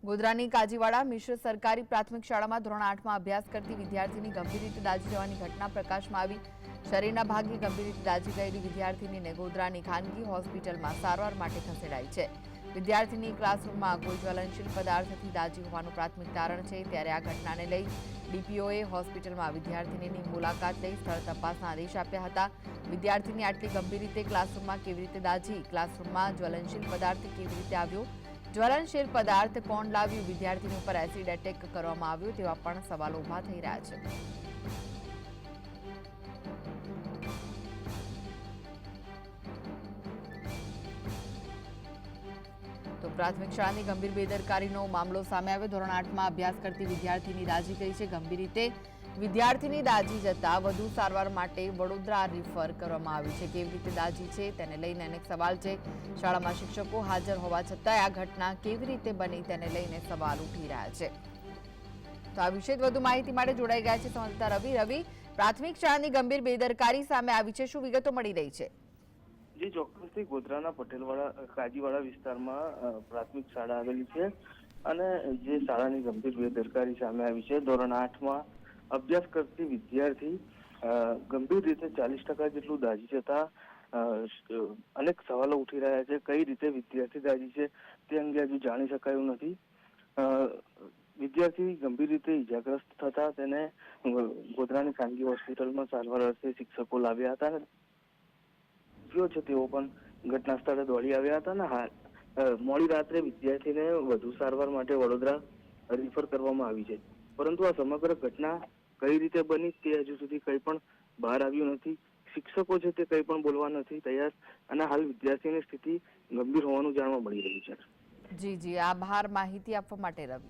ગોધરાની કાજીવાડા મિશ્ર સરકારી પ્રાથમિક શાળામાં ધોરણ 8માં અભ્યાસ કરતી વિદ્યાર્થીની ગંભીર રીતે દાઝી જવાની ઘટના પ્રકાશમાં આવી। શરીરના ભાગે ગંભીર રીતે દાઝી ગયેલી વિદ્યાર્થીનીને ગોધરાની ખાનગી હોસ્પિટલમાં સારવાર માટે ખસેડાઈ છે। વિદ્યાર્થીની ક્લાસરૂમમાં કોઈ જ્વલનશીલ પદાર્થથી દાઝી હોવાનું પ્રાથમિક તારણ છે। ત્યારે આ ઘટનાને લઈ ડીપીઓએ હોસ્પિટલમાં વિદ્યાર્થીનીની મુલાકાત લઈ સ્થળ તપાસના આદેશ આપ્યા હતા। વિદ્યાર્થીની આટલી ગંભીર રીતે ક્લાસરૂમમાં કેવી રીતે દાઝી, ક્લાસરૂમમાં જ્વલનશીલ પદાર્થ કેવી રીતે આવ્યો, જ્વલનશીલ પદાર્થ કોણ લાવ્યું, વિદ્યાર્થીની ઉપર એસિડ એટેક કરવામાં આવ્યો તેવા પણ સવાલો ઉભા થઈ રહ્યા છે। તો પ્રાથમિક શાળાની ગંભીર બેદરકારીનો મામલો સામે આવ્યો। ધોરણ 8માં અભ્યાસ કરતી વિદ્યાર્થીની દાઝી ગઈ છે। ગંભીર રીતે વિદ્યાર્થીની દાઝી જતા વધુ સારવાર માટે વડોદરા રિફર કરવામાં આવી છે। કેવી રીતે દાઝી છે તેને લઈને અનેક સવાલ છે। શાળામાં શિક્ષકો હાજર હોવા છતાં આ ઘટના કેવી રીતે બની તેને લઈને સવાલ ઉઠી રહ્યા છે। તો આ વિશે વધુ માહિતી માટે જોડાઈ ગયા છે સંવાદદાતા રવિ। રવિ, પ્રાથમિક શાળાની ગંભીર બેદરકારી સામે આવી છે, શું વિગતો મળી રહી છે? જી ચોક્કસથી ગોધરાના પટેલવાડા કાજીવાડા વિસ્તારમાં પ્રાથમિક શાળા આવેલી છે અને જે શાળાની ગંભીર બેદરકારી સામે આવી છે। ધોરણ 8માં અભ્યાસ કરતી વિદ્યાર્થી ગંભીર રીતે 40% જેટલું દાઝી જતા અનેક સવાલો ઉઠી રહ્યા છે। કઈ રીતે વિદ્યાર્થી દાઝી છે તે અંગે હજુ જાણી શકાયું નથી। વિદ્યાર્થી ગંભીર રીતે ઇજાગ્રસ્ત થતા તેને ગોધરાની ખાનગી હોસ્પિટલમાં સારવાર અર્થે શિક્ષકો લાવ્યા હતા અને છે તેઓ પણ ઘટના સ્થળે દોડી આવ્યા હતા અને મોડી રાત્રે વિદ્યાર્થીને વધુ સારવાર માટે વડોદરા રિફર કરવામાં આવી છે। પરંતુ આ સમગ્ર ઘટના કઈ રીતે બની તે હજુ સુધી કંઈ પણ બહાર આવ્યું નથી। શિક્ષકો છે તે કંઈ પણ બોલવા નથી તૈયાર અને હાલ વિદ્યાર્થીની સ્થિતિ ગંભીર હોવાનું જાણવા મળી રહ્યું છે। જી, આભાર માહિતી આપવા માટે રવિ।